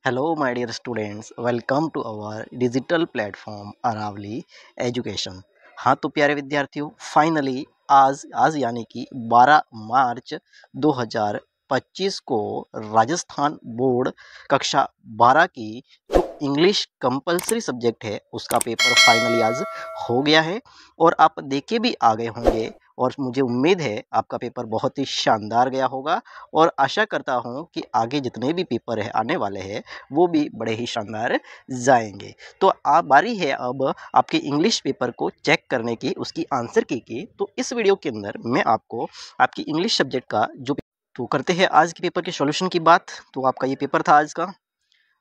Hello, my dear students. Welcome to our digital platform Aravali education. हाँ तो प्यारे विद्यार्थियों, फाइनली आज आज यानी कि 12 मार्च 2025 को राजस्थान बोर्ड कक्षा 12 की जो इंग्लिश कंपलसरी सब्जेक्ट है उसका पेपर फाइनली आज हो गया है और आप देखे भी आ गए होंगे और मुझे उम्मीद है आपका पेपर बहुत ही शानदार गया होगा और आशा करता हूँ कि आगे जितने भी पेपर है आने वाले हैं वो भी बड़े ही शानदार जाएंगे। तो आप बारी है अब आपके इंग्लिश पेपर को चेक करने की, उसकी आंसर की। तो इस वीडियो के अंदर मैं आपको आपकी इंग्लिश सब्जेक्ट का जो तो करते हैं आज के पेपर के सॉल्यूशन की बात। तो आपका ये पेपर था आज का।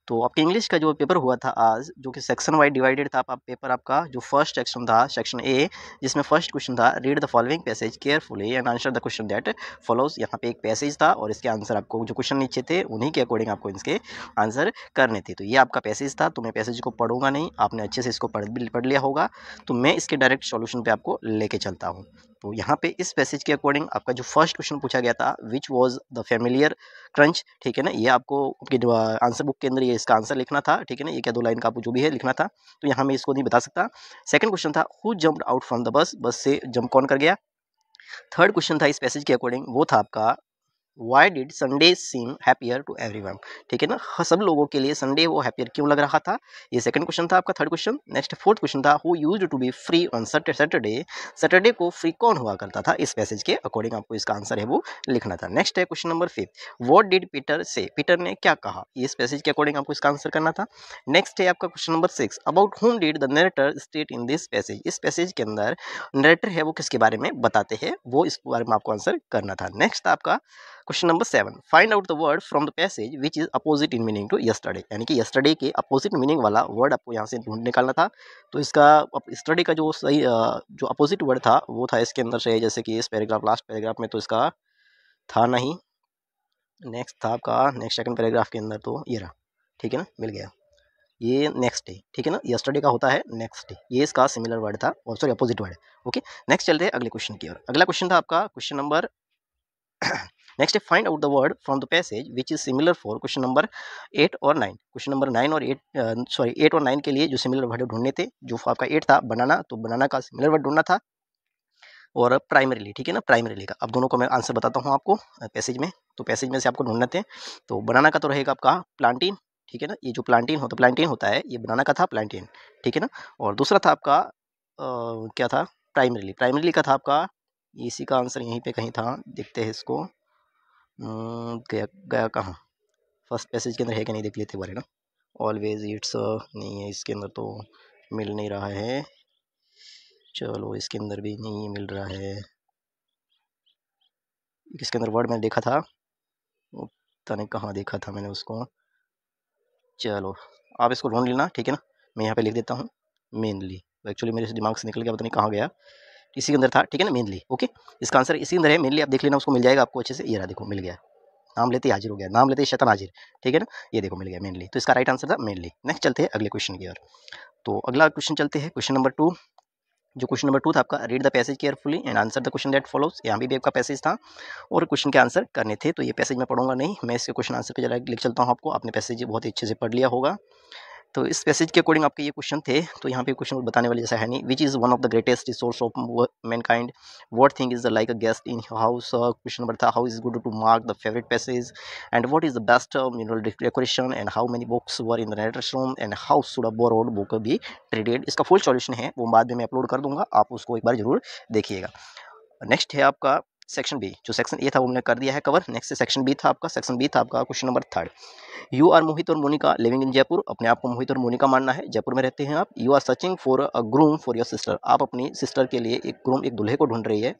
तो आपके इंग्लिश का जो पेपर हुआ था आज, जो कि सेक्शन वाइज डिवाइडेड था पेपर आपका। जो फर्स्ट सेक्शन था सेक्शन ए, जिसमें फर्स्ट क्वेश्चन था read the following passage carefully and answer the question that follows. यहाँ पे एक पैसेज था और इसके आंसर आपको जो क्वेश्चन नीचे थे उन्हीं के अकॉर्डिंग आपको इसके आंसर करने थे। तो ये आपका पैसेज था। तो मैं पैसेज को पढ़ूंगा नहीं, आपने अच्छे से इसको पढ़ लिया होगा। तो मैं इसके डायरेक्ट सॉल्यूशन पे आपको लेके चलता हूँ। तो यहाँ पे इस पैसेज के अकॉर्डिंग आपका जो फर्स्ट क्वेश्चन पूछा गया था, which was the familiar crunch, ठीक है ना। ये आपको आपके जो आंसर बुक के अंदर ये इसका आंसर लिखना था, ठीक है ना। ये क्या दो लाइन का आपको जो भी है लिखना था, तो यहाँ मैं इसको नहीं बता सकता। सेकंड क्वेश्चन था who jumped out from the bus, बस से जंप कौन कर गया। थर्ड क्वेश्चन था इस पैसेज के अकॉर्डिंग, वो था आपका why did Sunday seem happier to everyone, ठीक है ना। सब लोगों के लिए संडे वो हैप्पियर क्यों लग रहा था। ये सेकंड क्वेश्चन था आपका, third question. Next fourth question था who used to be free on Saturday, Saturday को फ्री कौन हुआ करता था। इस पैसेज के अकॉर्डिंग आपको इसका आंसर है वो लिखना था। नेक्स्ट है question number 5, what did Peter से, पीटर ने क्या कहा। इस पैसेज के अकॉर्डिंग आपको इसका आंसर करना था। नेक्स्ट है आपका क्वेश्चन नंबर 6, अबाउट हुम did the narrator state in this passage. इस पैसेज के अंदर नरेटर है वो किसके बारे में बताते हैं, वो इस बारे में आपको आंसर करना था। नेक्स्ट आपका question number 7, find out the word from the passage which is opposite in meaning to yesterday, यानी कि यस्टरडे के अपोजिट मीनिंग वाला वर्ड आपको यहाँ से ढूंढ निकालना था। तो इसका यस्टरडे का जो सही जो अपोजिट वर्ड था वो था इसके अंदर से, जैसे कि इस पैराग्राफ लास्ट पैराग्राफ में तो इसका था नहीं। नेक्स्ट था आपका नेक्स्ट सेकंड पैराग्राफ के अंदर, तो ये रहा, ठीक है ना, मिल गया। ये नेक्स्ट डे, ठीक है ना, यस्टरडे का होता है नेक्स्ट डे, ये इसका सिमिलर वर्ड था और sorry opposite word. Okay, next चलते हैं अगले क्वेश्चन की ओर। अगला क्वेश्चन था आपका क्वेश्चन नंबर नेक्स्ट है find out the word from the passage which is similar for question number 8 और 9। क्वेश्चन नंबर 9 और 8 सॉरी 8 और 9 के लिए जो सिमिलर वर्ड ढूंढने थे, जो आपका 8 था बनाना, तो बनाना का सिमिलर वर्ड ढूंढना था। और प्राइमरीली, ठीक है ना, प्राइमरीली का। अब दोनों को मैं आंसर बताता हूँ आपको पैसेज में। तो पैसेज में से आपको ढूंढना थे। तो बनाना का तो रहेगा आपका प्लांटीन, ठीक है ना। ये जो प्लांटीन होता है, ये बनाना का था प्लांटीन, ठीक है ना। और दूसरा था आपका क्या था, प्राइमरीली का था आपका, इसी का आंसर यहीं पे कहीं था, देखते हैं इसको। गया गया कहाँ, फर्स्ट पैसेज के अंदर है कि नहीं देख लेते बारे ना। ऑलवेज इट्स नहीं है इसके अंदर, तो मिल नहीं रहा है। चलो इसके अंदर भी नहीं मिल रहा है। इसके अंदर वर्ड मैंने देखा था, पता नहीं कहाँ देखा था मैंने उसको। चलो आप इसको ढूंढ लेना, ठीक है ना। मैं यहाँ पे लिख देता हूँ मेनली, एक्चुअली मेरे दिमाग से निकल गया, पता नहीं कहाँ गया। इसी के अंदर था, ठीक है ना, मेनली। ओके, इसका आंसर इसी के अंदर है, मेनली आप देख लेना, उसको मिल जाएगा आपको अच्छे से। ये रहा, देखो मिल गया। नाम लेते ही हाजिर हो गया, नाम लेते ही शैतान हाजिर, ठीक है ना। ये देखो मिल गया मेनली, तो इसका राइट आंसर था मेनली। नेक्स्ट चलते हैं अगले क्वेश्चन की ओर। तो अगला क्वेश्चन चलते हैं क्वेश्चन नंबर 2। जो क्वेश्चन नंबर 2 था आपका, read the passage carefully and answer the question that follows. यहाँ भी आपका पैसेज था और क्वेश्चन के आंसर करने थे। तो ये पैसेज मैं पढ़ूंगा नहीं, मैं इसके क्वेश्चन आंसर पे जरा लिख चलता हूँ आपको। आपने पैसेज बहुत ही अच्छे से पढ़ लिया होगा। तो इस पैसेज के अकॉर्डिंग आपके ये क्वेश्चन थे। तो यहाँ पे क्वेश्चन बताने वाले जैसा है नहीं। Which is one of the greatest resource of mankind, what thing is like a guest in house. Question number था how is good to mark the favourite passage and what is the best mineral decoration and how many books were in the narrator's room and how should a borrowed book be treated. इसका full solution है वो बाद में मैं upload कर दूंगा, आप उसको एक बार जरूर देखिएगा। नेक्स्ट है आपका सेक्शन बी। जो सेक्शन ए था वो हमने कर दिया है कवर। नेक्स्ट सेक्शन बी था आपका, सेक्शन बी था आपका क्वेश्चन नंबर 3, यू आर मोहित और मोनिका लिविंग इन जयपुर। अपने आप को मोहित और मोनिका मानना है, जयपुर में रहते हैं आप। You are searching for a groom for your sister, आप अपनी सिस्टर के लिए एक ग्रूम, एक दूल्हे को ढूंढ रही है।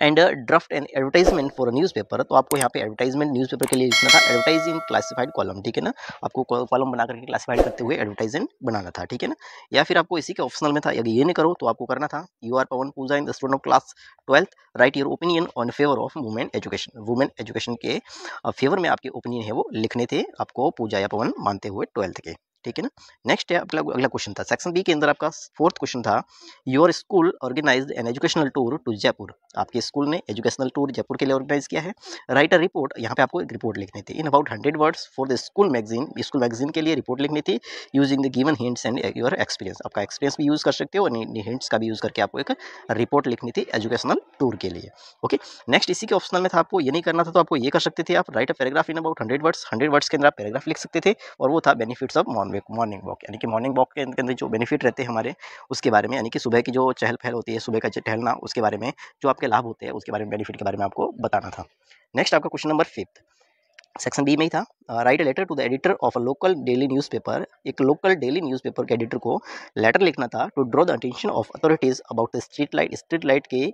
And draft an advertisement for newspaper, तो आपको यहाँ पे एडवर्टाइजमेंट न्यूज़पेपर के लिए लिखना था, एडवर्टाइज इन क्लासिफाइड कॉलम, ठीक है ना। आपको कॉलम बना करके क्लासिफाइड करते हुए एडवर्टाइजमेंट बनाना था, ठीक है ना। या फिर आपको इसी के ऑप्शनल में था, अगर ये नहीं करो तो आपको करना था, you are Pawan Pooja in the student of class 12th, write your opinion on favour of women education. Women education के फेवर में आपके ओपिनियन है वो लिखने थे आपको, पूजा या पवन मानते हुए 12th के। ठीक है ना। नेक्स्ट है आपका अगला क्वेश्चन था सेक्शन बी के अंदर आपका फोर्थ क्वेश्चन था, your school organised an educational tour to Jaipur. आपके स्कूल ने एजुकेशनल टूर जयपुर के लिए ऑर्गेनाइज किया है। राइट अ रिपोर्ट, यहाँ पे आपको एक रिपोर्ट लिखनी थी in about 100 words for the school magazine. School magazine के लिए रिपोर्ट लिखनी थी using the given hints and your experience. आपका एक्सपीरियंस भी यूज कर सकते हो और हिंट्स का भी यूज करके आपको एक रिपोर्ट लिखनी थी एजुकेशनल टूर के लिए। ओके, नेक्स्ट इसी के ऑप्शनल में था, आपको ये नहीं करना था तो आपको ये कर सकते थे आप, right a paragraph in about 100 words. 100 words के अंदर आप पैराग्राफ लिख सकते थे और वो था बेनिफिट्स ऑफ मॉर्निंग वॉक, यानी कि मॉर्निंग वॉक के अंदर जो बेनिफिट रहते हैं हमारे उसके बारे में, यानी कि सुबह की जो चहल पहल होती है, सुबह का टहलना, उसके बारे में जो आपके लाभ होते हैं उसके बारे में, बेनिफिट के बारे में आपको बताना था। नेक्स्ट आपका क्वेश्चन नंबर 5 सेक्शन बी में ही था, write a letter to the editor of a local daily newspaper. एक लोकल डेली न्यूज़पेपर के एडिटर को लेटर लिखना था to draw the attention of authorities about the street light के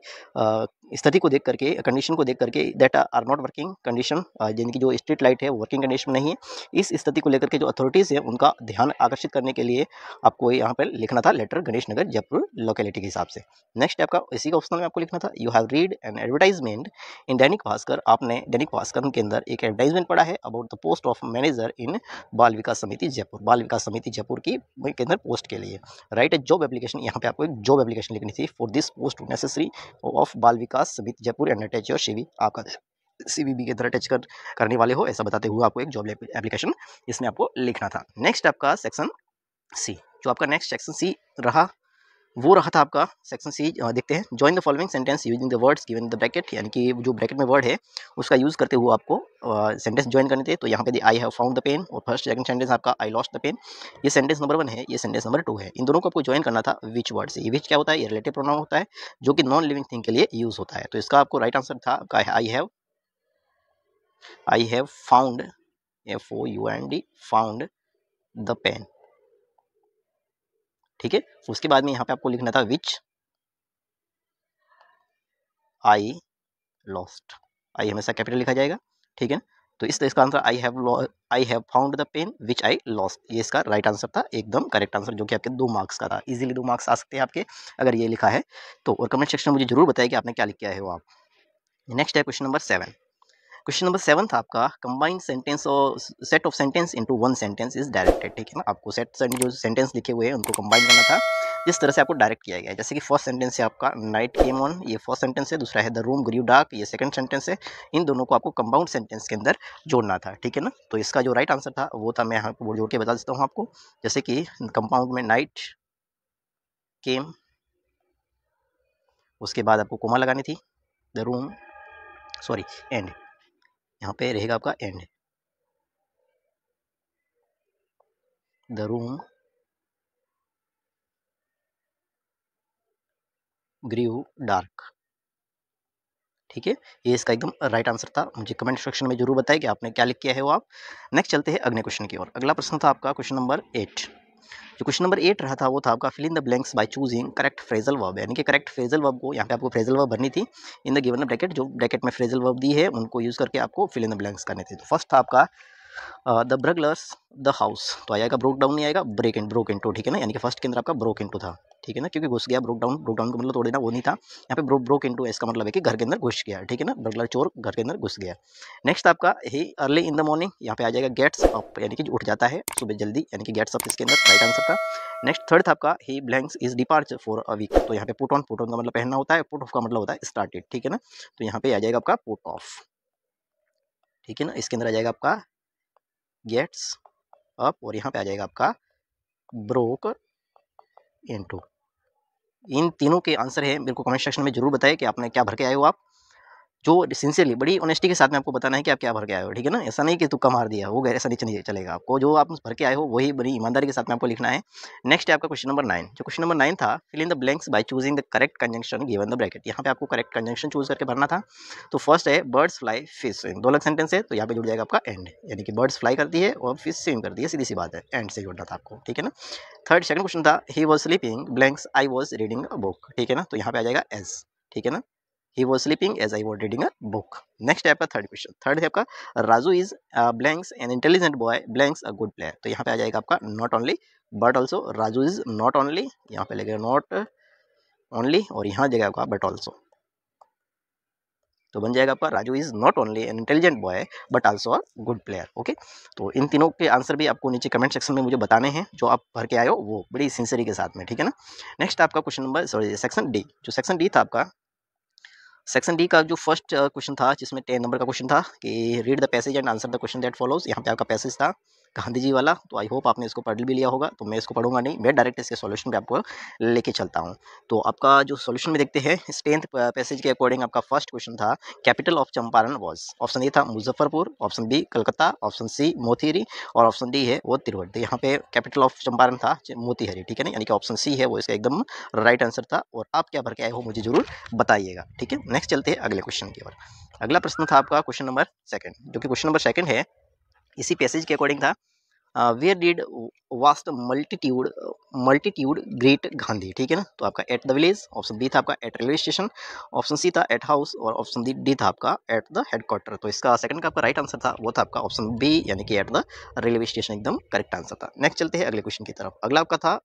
स्थिति को देख करके, कंडीशन को देख करके, that are not working condition, जिनकी जो स्ट्रीट लाइट है वो वर्किंग कंडीशन में नहीं है, इस स्थिति को लेकर के जो अथॉरिटीज़ है उनका ध्यान आकर्षित करने के लिए आपको यहाँ पर लिखना था लेटर गणेश नगर जयपुर लोकेलिटी के हिसाब से। नेक्स्ट आपका इसी का ऑप्शनल में आपको लिखना था, you have read an advertisement in Dainik Bhaskar. आपने दैनिक भास्कर के अंदर एक एडवर्टाइजमेंट पढ़ा है about the post of manager in Bal Vikas समिति जयपुर। बाल विकास समिति जयपुर की के अंदर पोस्ट के लिए राइट ए जॉब एप्लीकेशन, यहाँ पे आपको एक जॉब एप्लीकेशन लिखनी थी for this post necessary of बाल विकास समिति Jaipur and attach your CV। आपका CVB के अंदर अटैच करने वाले हो ऐसा बताते हुए आपको एक जॉब एप्लीकेशन इसमें आपको लिखना था। नेक्स्ट आपका सेक्शन सी, जो आपका नेक्स्ट सेक्शन सी रहा वो रहा था आपका सेक्शन सी। देखते हैं, join the following sentence using the words given in the bracket, यानी कि जो ब्रैकेट में वर्ड है उसका यूज करते हुए आपको सेंटेंस ज्वाइन करने थे। तो यहाँ पे I have found the pen और फर्स्ट सेकंड सेंटेंस आपका आई लॉस्ट द पेन, ये सेंटेंस नंबर 1 है, ये सेंटेंस नंबर 2 है। इन दोनों को आपको ज्वाइन करना था विच वर्ड से। ये विच क्या होता है, ये रिलेटिव प्रोनाउन होता है जो कि नॉन लिविंग थिंग के लिए यूज होता है। तो इसका आपको राइट आंसर था आपका I have found, FOUND, found the pen. ठीक है, उसके बाद में यहाँ पे आपको लिखना था विच आई लॉस्ट। आई हमेशा कैपिटल लिखा जाएगा, ठीक है ना। तो इसका answer I have found the pen which I lost, ये इसका राइट आंसर था, एकदम करेक्ट आंसर, जो कि आपके 2 मार्क्स का था। इजीली 2 मार्क्स आ सकते हैं आपके अगर ये लिखा है तो। और कमेंट सेक्शन में मुझे जरूर बताइए कि आपने क्या लिख के आए हो आप। नेक्स्ट है क्वेश्चन नंबर 7। क्वेश्चन नंबर 7 था आपका, कंबाइन सेंटेंस और set of sentence into one sentence is directed. ठीक है ना, आपको जो सेंटेंस लिखे हुए हैं उनको कंबाइन करना था, जिस तरह से आपको डायरेक्ट किया गया है। जैसे कि फर्स्ट सेंटेंस है आपका नाइट केम ऑन, ये फर्स्ट सेंटेंस है। दूसरा है द रूम ग्रू डार्क, ये सेकंड सेंटेंस है। इन दोनों को आपको कंपाउंड सेंटेंस के अंदर जोड़ना था, ठीक है ना। तो इसका जो राइट आंसर था वो था, मैं यहाँ पर जोड़ के बता देता हूँ आपको। जैसे कि कंपाउंड में नाइट केम, उसके बाद आपको कोमा लगानी थी, द रूम, सॉरी एंड, यहाँ पे रहेगा आपका and, the room grew dark. ठीक है, ये इसका एकदम राइट आंसर था। मुझे कमेंट सेक्शन में जरूर बताएं कि आपने क्या लिख किया है वो आप। नेक्स्ट चलते हैं अगले क्वेश्चन की ओर। अगला प्रश्न था आपका क्वेश्चन नंबर 8। जो क्वेश्चन नंबर 8 रहा था वो था आपका fill in the blanks by choosing correct phrasal verb, यानी कि करेक्ट फ्रेजल वर्ब को यहाँ पे आपको फ्रेजल वर्ब भरनी थी इन द गिवन ब्रैकेट। जो ब्रैकेट में फ्रेजल वर्ब दी है उनको यूज करके आपको फिल इन द ब्लैंक्स करने थे। तो फर्स्ट था आपका द ब्रगलर्स द हाउस, तो आएगा ब्रोक डाउन, नहीं आएगा ब्रोक इनटू, ठीक है ना, यानी कि फर्स्ट के अंदर आपका ब्रोक इनटू था, ठीक है ना, क्योंकि घुस गया। ब्रोक डाउन का मतलब तोड़ देना वो नहीं था, यहाँ पे ब्रोक इनटू इसका मतलब है कि घर के अंदर घुस गया, ठीक है ना, ब्रगलर चोर घर के अंदर घुस गया। नेक्स्ट आपका ही अर्ली इन द मॉर्निंग, यहाँ पे आ जाएगा गेट्स अप, यानी कि उठ जाता है सुबह जल्दी, यानी कि गेट्स अप इसके अंदर राइट आंसर था। नेक्स्ट थर्ड था आपका ही blanks is departure for a week, तो यहाँ पे पुट ऑन का मतलब पहनना होता है, पुट ऑफ का मतलब होता है स्टार्टेड, ठीक है ना, तो यहाँ पे आ जाएगा आपका पुट ऑफ, ठीक है ना। इसके अंदर आ जाएगा आपका गेट्स अप और यहाँ पे आ जाएगा आपका ब्रोक इनटू। इन तीनों के आंसर है, मेरे को कमेंट सेक्शन में जरूर बताएं कि आपने क्या भर के आए हो आप। जो सिंसियरली बड़ी ऑनेस्टी के साथ में आपको बताना है कि आप क्या भर के आए हो, ठीक है ना। ऐसा नहीं कि तुक्का मार दिया, वो ऐसा नहीं चलेगा। आपको जो आप भर के आए हो वही बड़ी ईमानदारी के साथ में आपको लिखना है। नेक्स्ट है आपका क्वेश्चन नंबर 9। जो क्वेश्चन नंबर 9 था, fill in the blanks by choosing the correct conjunction given the bracket, यहाँ पे आपको करेक्ट कंजंक्शन चूज करके भरना था। तो फर्स्ट है बर्ड्स फ्लाई फिश, दो अलग सेंटेंस है, तो यहाँ पे जुड़ जाएगा आपका एंड, यानी कि बर्ड्स फ्लाई करती है और फिश स्विम करती है, सीधी सी बात है, एंड से जुड़ना था आपको, ठीक है ना। थर्ड सेकंड क्वेश्चन था, he was sleeping blanks I was reading a book, ठीक है ना, तो यहाँ पे आ जाएगा एज, ठीक है ना, he was sleeping as I was reading a book. Next है आपका थर्ड क्वेश्चन, थर्ड है आपका Raju is blanks an intelligent boy blanks a good player, तो यहाँ पे आ जाएगा आपका not only but also, Raju is not only, यहाँ पे लगेगा नॉट ओनली और यहाँ जाएगा आपका बट ऑल्सो, तो बन जाएगा आपका Raju is not only an intelligent boy but also a good player. Okay, तो इन तीनों के आंसर भी आपको नीचे कमेंट सेक्शन में मुझे बताने हैं, जो आप भर के आए हो वो बड़ी सिंसियरिटी के साथ में, ठीक है ना। नेक्स्ट आपका question number sorry section D, जो सेक्शन डी था आपका, सेक्शन डी का जो फर्स्ट क्वेश्चन था, जिसमें 10 नंबर का क्वेश्चन था कि read the passage and answer the question that follows. यहाँ पे आपका पैसेज था गांधी जी वाला, तो आई होप आपने इसको पढ़ भी लिया होगा, तो मैं इसको पढ़ूंगा नहीं, मैं डायरेक्ट इसके सॉल्यूशन पे आपको लेके चलता हूँ। तो आपका जो सॉल्यूशन में देखते हैं, इस 10th पैसेज के अकॉर्डिंग आपका फर्स्ट क्वेश्चन था capital of Champaran was. Option A था Muzaffarpur, option B Calcutta, option C Motihari और ऑप्शन डी है वो तिरवट। तो यहाँ पे कैपिटल ऑफ चंपारण था मोतीहरी, ठीक है ना, यानी कि ऑप्शन सी है वो इसका एकदम राइट आंसर था। और आप क्या भर के आए हो मुझे जरूर बताइएगा, ठीक है। नेक्स्ट चलते हैं अगले क्वेश्चन की ओर। अगला प्रश्न था आपका क्वेश्चन नंबर सेकंड, जो कि क्वेश्चन नंबर सेकंड है, इसी पैसेज के अकॉर्डिंग था where did vast multitude greet Gandhi, ठीक है ना। तो आपका at the village, option B था आपका at railway station, option C था एट हाउस और ऑप्शन डी था आपका एट द हेडक्वार्टर। तो इसका सेकंड का आपका राइट आंसर था वो था आपका ऑप्शन बी, यानी कि एट द रेलवे स्टेशन एकदम करेक्ट आंसर था। नेक्स्ट चलते हैं अगले क्वेश्चन की तरफ। अगला आपका था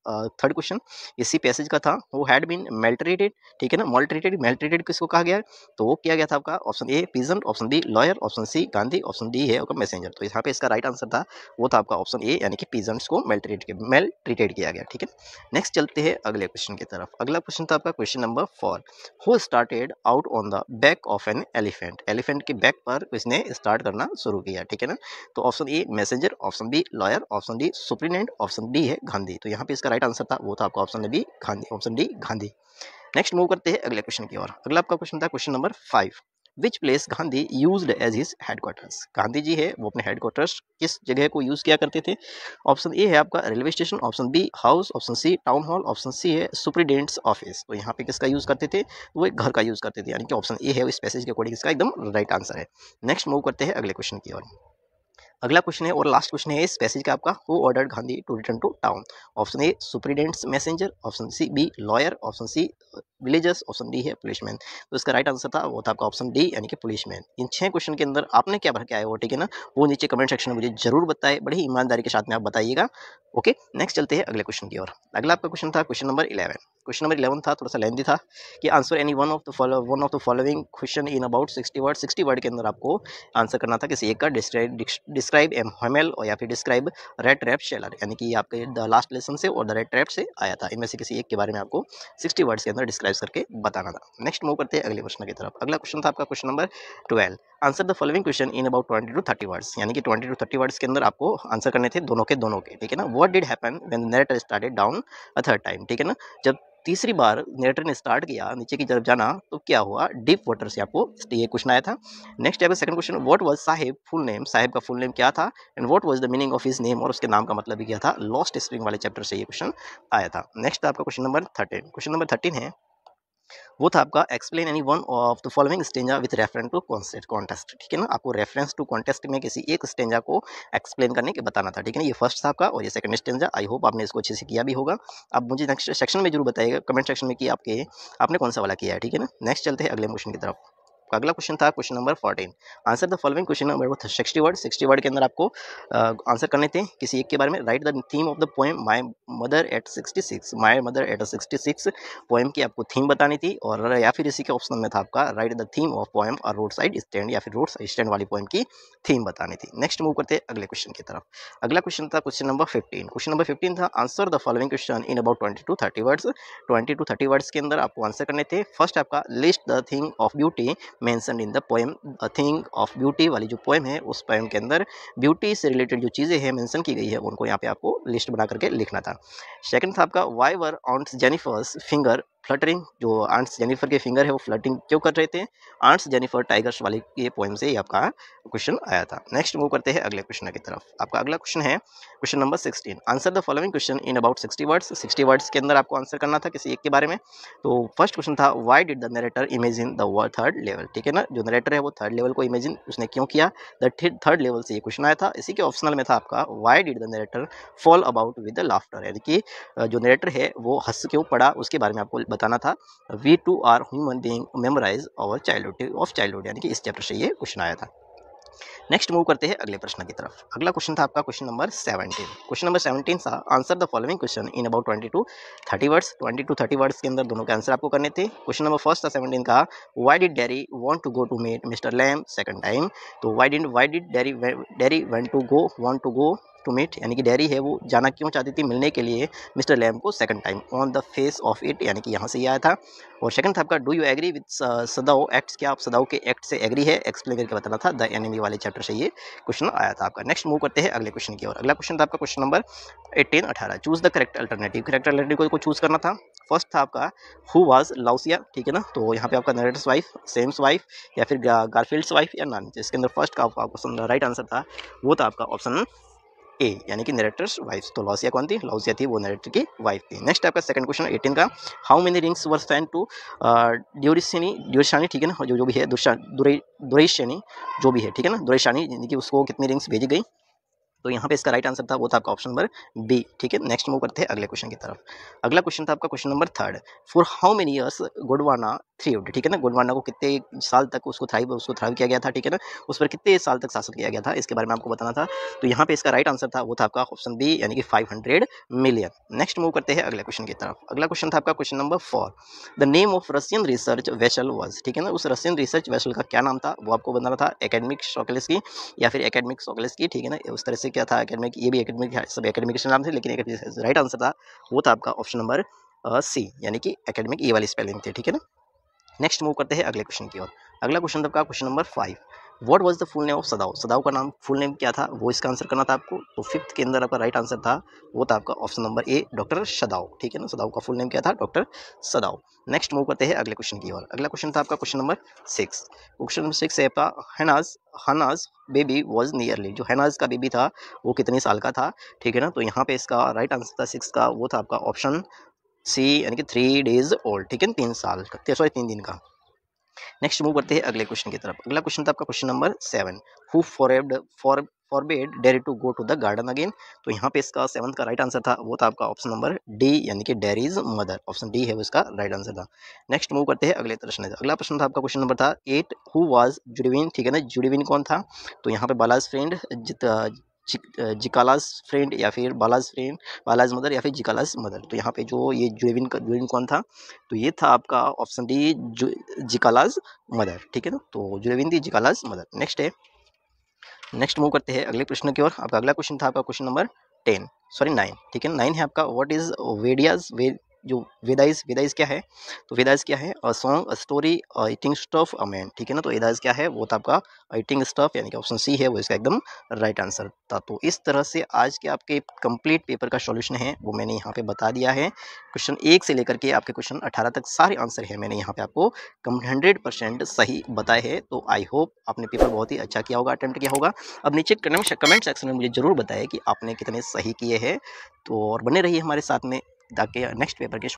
थर्ड क्वेश्चन, इसी पैसेज का था, वो हैड बीन मेल्ट्रेटेड, ठीक है ना। मेल्ट्रेटेड किसको कहा गया है, तो वो किया गया था आपका option A peasant, option B lawyer, option C Gandhi, option D है आपका मैसेंजर। तो यहाँ पे इसका राइट आंसर था वो था आपका ऑप्शन ए, यानी कि पीजेंट्स को मेल ट्रीटेड किया गया, ठीक है। नेक्स्ट चलते हैं अगले क्वेश्चन की तरफ। अगला क्वेश्चन था आपका question number 4, who started out on the back of an elephant. Elephant के बैक पर किसने स्टार्ट करना शुरू किया, ठीक है ना। तो option A messenger, option B lawyer, option D superintendent, option D है गांधी। तो यहाँ पे इसका राइट आंसर था वो था आपका option B Gandhi, option D Gandhi. Next move करते हैं अगले क्वेश्चन की ओर। अगला आपका क्वेश्चन था question number 5, which place Gandhi used as his headquarters. Gandhi ji है वो अपने हेडक्वार्टर्स किस जगह को यूज किया करते थे। ऑप्शन ए है आपका railway station, option B house, option C town hall, option C है सुप्रीटेंडेंट्स ऑफिस। तो यहाँ पे किसका यूज करते थे, वो एक घर का यूज करते थे, यानी कि ऑप्शन ए है इस पैसेज के अकॉर्डिंग इसका एकदम राइट आंसर है। नेक्स्ट मूव करते हैं अगले क्वेश्चन की ओर। अगला क्वेश्चन है और लास्ट क्वेश्चन है इस पैसेज का आपका, who ordered Gandhi to return to town. Option A superintendent's messenger, option C B lawyer, option C villagers, option D है पुलिसमैन। तो इसका राइट आंसर था वो था आपका ऑप्शन डी, यानी कि पुलिसमैन। इन 6 क्वेश्चन के अंदर आपने क्या भर के आए हो, ठीक है ना, वो नीचे कमेंट सेक्शन में मुझे जरूर बताए, बड़ी ही ईमानदारी के साथ में आप बताइएगा। ओके, नेक्स्ट चलते हैं अगले क्वेश्चन की ओर। अगला आपका क्वेश्चन था क्वेश्चन नंबर 11। क्वेश्चन नंबर 11 था, थोड़ा सा लेंथी था, कि answer any one of the following question in about 60 word. 60 word के अंदर आपको आंसर करना था किसी एक का। डिस्क्राइब एम हेमल और या फिर डिस्क्राइब रेड ट्रैप शेलर, यानी कि आपके द लास्ट लेसन से और द रेड ट्रैप से आया था। इनमें से किसी एक के बारे में आपको 60 वर्ड्स के अंदर डिस्क्राइब करके बताना था। नेक्स्ट मूव करते हैं अगले क्वेश्चन की तरफ। अगला क्वेश्चन था आपका question number 12, answer the following question in about 20 to 30 words, यानी कि 20 to 30 वर्ड्स के अंदर आपको आंसर करने थे दोनों के, ठीक है ना। What did happen when the narrator started down a third time, ठीक है ना। जब तीसरी बार नरेटर ने स्टार्ट किया नीचे की तरफ जाना, तो क्या हुआ, डीप वाटर से आपको ये क्वेश्चन आया था। नेक्स्ट आपका second question, what was Sahib full name, Sahib का फुल नेम क्या था, and what was the meaning of his name, और उसके नाम का मतलब भी क्या था। लॉस्ट स्प्रिंग वाले चैप्टर से ये क्वेश्चन आया था। नेक्स्ट आपका क्वेश्चन नंबर 13। क्वेश्चन नंबर 13 है वो था आपका, explain any one of the following stanza with reference to context, ठीक है ना। आपको रेफरेंस टू कॉन्टेस्ट में किसी एक स्टेंजा को एक्सप्लेन करने के बताना था, ठीक है ना। ये फर्स्ट था आपका और ये सेकंड स्टेंजा। आई होप आपने इसको अच्छे से किया भी होगा। अब मुझे नेक्स्ट सेक्शन में जरूर बताइएगा कमेंट सेक्शन में कि आपने कौन सा वाला किया है, ठीक है ना। नेक्स्ट चलते हैं अगले क्वेश्चन की तरफ। अगला क्वेश्चन था question number 14, answer the following question number 60 word. 60 word के अंदर आपको आंसर करने थे किसी एक के बारे में। Right the theme of the poem my mother eight 66, my mother eight 66 poem की आपको थीम बतानी थी। और या फिर इसी के ऑप्शन में था आपका, right the theme of poem और रोड साइड स्टैंड, या फिर रोड साइड स्टैंड वाली पोएम की थीम बतानी थी। नेक्स्ट मूव करते हैं अगले क्वेश्चन की तरफ। अगला क्वेश्चन था क्वेश्चन नंबर 15। क्वेश्चन नंबर 15 था, answer the following question in about 20 to 30 words. 20 to 30 words के अंदर आपको आंसर करने थे। फर्स्ट आपका, list the thing of beauty mention in the poem. A thing of beauty वाली जो पोएम है, उस पोएम के अंदर ब्यूटी से रिलेटेड जो चीजें हैं मेंशन की गई है, उनको यहाँ पे आपको लिस्ट बना करके लिखना था। सेकंड था आपका, why were aunt Jennifer's finger fluttering. जो आंट्स जेनिफर के फिंगर है वो फ्लटिंग क्यों कर रहे थे। आंट्स जेनिफर टाइगर्स वाली ये पोएम से ही आपका क्वेश्चन आया था। नेक्स्ट मूव करते हैं अगले क्वेश्चन की तरफ। आपका अगला क्वेश्चन है question number 16, answer the following question in about 60 words. 60 words के अंदर आपको आंसर करना था किसी एक के बारे में। तो फर्स्ट क्वेश्चन था, why did the narrator imagine the third level, ठीक है ना। जो नरेटर है वो थर्ड लेवल को इमेजिन उसने क्यों किया, द थर्ड लेवल से ये क्वेश्चन आया था। इसी के ऑप्शनल में था आपका, why did the narrator fall about with the laughter, यानी कि जो नरेटर है वो हंस क्यों पड़ा, उसके बारे में आपको बताना था। We too are human being memorise our childhood of childhood, यानी कि इस चैप्टर से ये क्वेश्चन आया था। नेक्स्ट मूव करते हैं अगले प्रश्न की तरफ। अगला क्वेश्चन था आपका क्वेश्चन नंबर 17। क्वेश्चन नंबर 17 था answer the following question in about 20 to 30 words. 20 to 30 words के अंदर दोनों के आंसर आपको करने थे। क्वेश्चन नंबर फर्स्ट था 17 का, why did Derry want to go to meet Mister Lamb second time. तो why did Derry want to go to meet, यानी कि डैरी है वो जाना क्यों चाहती थी मिलने के लिए मिस्टर लैम को second time, on the face of it, यानी कि यहाँ से ये आया था। और सेकंड था आपका, do you agree with Sadao acts, क्या आप सदाओ के एक्ट से एग्री है, एक्सप्लेन करके बताना था। द एनिमी वाले चैप्टर से ये क्वेश्चन आया था आपका। नेक्स्ट मूव करते हैं अगले क्वेश्चन की ओर। अगला क्वेश्चन था आपका question number 18 choose the correct alternative. Correct alternative को चूज करना था। फर्स्ट था आपका हु वाज लाउसिया, ठीक है ना, तो यहाँ पे आपका नरेटर्स वाइफ, सेम्स वाइफ, या फिर गारफील्ड्स वाइफ या नन। जिसके अंदर फर्स्ट का आपका राइट आंसर था वो था आपका ऑप्शन ए, यानी कि नरेटर्स वाइफ। तो लॉसिया कौन थी, लॉसिया थी वो नरेटर की वाइफ थी। नेक्स्ट आपका सेकंड क्वेश्चन 18 का, how many rings were sent to ड्यूरिशानी, ठीक है ना, जो भी है दुरेशानी जो भी है, ठीक है ना, दुरेशानी, यानी कि उसको कितनी रिंग्स भेजी गई। तो यहाँ पे इसका राइट आंसर था वो था आपका ऑप्शन नंबर बी, ठीक है। नेक्स्ट मूव करते हैं अगले क्वेश्चन की तरफ। अगला क्वेश्चन था आपका question number 3, for how many years Gondwana thrived, ठीक है ना, गोंडवाना को कितने साल तक उसको थ्राइव किया गया था, ठीक है ना, उस पर कितने साल तक शासन किया गया था, इसके बारे में आपको बताना था। तो यहाँ पे इसका राइट आंसर था वो था आपका ऑप्शन बी, यानी कि 500 मिलियन। नेक्स्ट मूव करते हैं अगले क्वेश्चन की तरफ। अगला क्वेश्चन था आपका question number 4, the name of Russian research vessel was, ठीक है ना, उस रशियन रिसर्च वेसल का क्या नाम था वो आपको बताना था। एकेडमिक सोकलेस्की या फिर एकेडमिक सोकलेस्की, ठीक है ना, उस तरह से क्या था एकेडमिक, ये भी एकेडमिक, सब एकेडमिक के नाम थे, लेकिन राइट आंसर था वो था आपका ऑप्शन नंबर सी, यानी कि एकेडमिक, ये वाली स्पेलिंग थी, ठीक है ना। नेक्स्ट मूव करते हैं अगले क्वेश्चन की ओर। अगला क्वेश्चन आपका question number 5, what was the full name of Sadao, Sadao का नाम फुल नेम क्या था वो इसका आंसर करना था आपको। तो फिफ्थ के अंदर आपका राइट आंसर था वो था आपका ऑप्शन नंबर ए, डॉक्टर सदाओ, ठीक है ना, सदाओ का फुल नेम क्या था, डॉक्टर सदाओ। नेक्स्ट मूव करते हैं अगले क्वेश्चन की ओर। अगला क्वेश्चन था आपका क्वेश्चन नंबर 6। क्वेश्चन नंबर 6 है आपका, हनाज बेबी वॉज नियरली, जो हैनाज का बेबी था वो कितने साल का था, ठीक है ना। तो यहाँ पे इसका राइट आंसर था 6 का वो था आपका ऑप्शन सी, यानी कि 3 days ओल्ड, ठीक है, 3 साल का, सॉरी 3 दिन का। नेक्स्ट मूव करते हैं अगले क्वेश्चन की तरफ। अगला क्वेश्चन था आपका question number 7, who forbade Derry to go to the garden again. तो यहाँ पे इसका 7th का राइट आंसर था वो था आपका ऑप्शन नंबर डी, यानी कि डेरीज मदर, ऑप्शन डी है वो इसका राइट आंसर था। नेक्स्ट मूव करते हैं अगले प्रश्न। अगला प्रश्न था आपका क्वेश्चन नंबर था 8, हु वाज जुडीविन, ठीक है ना, जुडीविन कौन था। तो यहाँ पे बालाज फ्रेंड, जिकालास फ्रेंड, या फिर बालाज मदर, या फिर जिकालास मदर। तो यहाँ पे जो ये जुडीविन कौन था, तो ये था आपका ऑप्शन डी, जिकालास मदर, ठीक है ना, तो जुडीविन थी जिकालास मदर। नेक्स्ट मूव करते हैं अगले प्रश्न की ओर। आपका अगला क्वेश्चन था आपका क्वेश्चन नंबर 9, ठीक है, 9 है आपका, व्हाट इज वेडियाज, जो वेदाइज क्या है। तो वेदाइज क्या है, a song, a story, eating stuff, a man, ठीक है ना। तो वेदाइज क्या है वो था आपका ईटिंग स्टफ, यानी कि ऑप्शन सी है वो इसका एकदम राइट आंसर था। तो इस तरह से आज के आपके कंप्लीट पेपर का सॉल्यूशन है वो मैंने यहाँ पे बता दिया है। क्वेश्चन 1 से लेकर के आपके क्वेश्चन 18 तक सारे आंसर है मैंने यहाँ पे आपको 100% सही बताए हैं। तो आई होप आपने पेपर बहुत ही अच्छा किया होगा, अटेम्प्ट किया होगा। अब नीचे कमेंट सेक्शन में मुझे जरूर बताएं कि आपने कितने सही किए हैं। तो और बने रहिए हमारे साथ में ताकि नेक्स्ट पेपर के